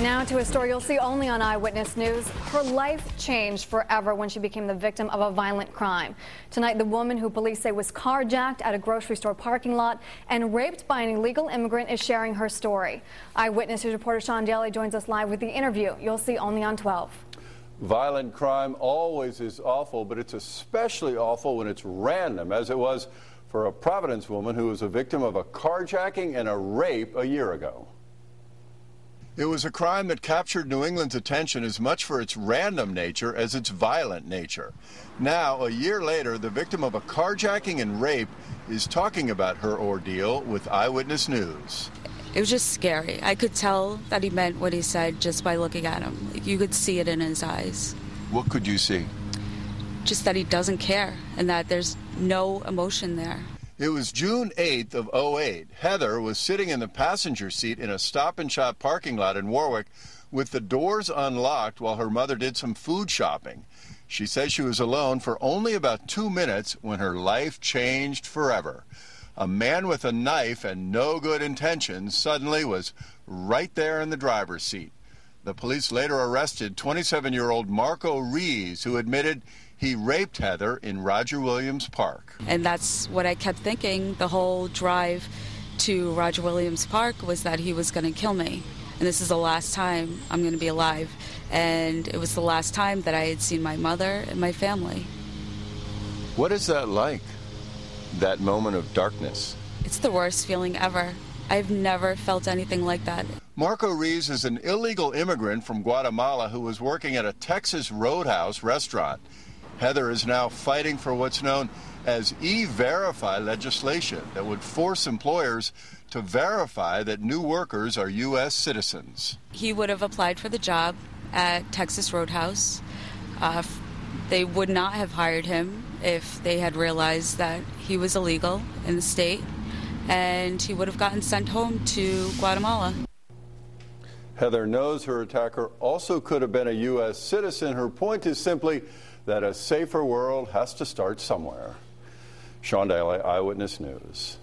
Now to a story you'll see only on Eyewitness News. Her life changed forever when she became the victim of a violent crime. Tonight, the woman who police say was carjacked at a grocery store parking lot and raped by an illegal immigrant is sharing her story. Eyewitness News reporter Sean Daly joins us live with the interview you'll see only on 12. Violent crime always is awful, but it's especially awful when it's random, as it was for a Providence woman who was a victim of a carjacking and a rape a year ago. It was a crime that captured New England's attention as much for its random nature as its violent nature. Now, a year later, the victim of a carjacking and rape is talking about her ordeal with Eyewitness News. It was just scary. I could tell that he meant what he said just by looking at him. You could see it in his eyes. What could you see? Just that he doesn't care and that there's no emotion there. It was June 8th of '08. Heather was sitting in the passenger seat in a Stop and Shop parking lot in Warwick with the doors unlocked while her mother did some food shopping. She says she was alone for only about 2 minutes when her life changed forever. A man with a knife and no good intentions suddenly was right there in the driver's seat. The police later arrested 27-year-old Marco Rees, who admitted he raped Heather in Roger Williams Park. And that's what I kept thinking the whole drive to Roger Williams Park was that he was going to kill me. And this is the last time I'm going to be alive. And it was the last time that I had seen my mother and my family. What is that like, that moment of darkness? It's the worst feeling ever. I've never felt anything like that. Marco Rees is an illegal immigrant from Guatemala who was working at a Texas Roadhouse restaurant. Heather is now fighting for what's known as E-Verify legislation that would force employers to verify that new workers are U.S. citizens. He would have applied for the job at Texas Roadhouse. They would not have hired him if they had realized that he was illegal in the state, and he would have gotten sent home to Guatemala. Heather knows her attacker also could have been a U.S. citizen. Her point is simply that a safer world has to start somewhere. Sean Daly, Eyewitness News.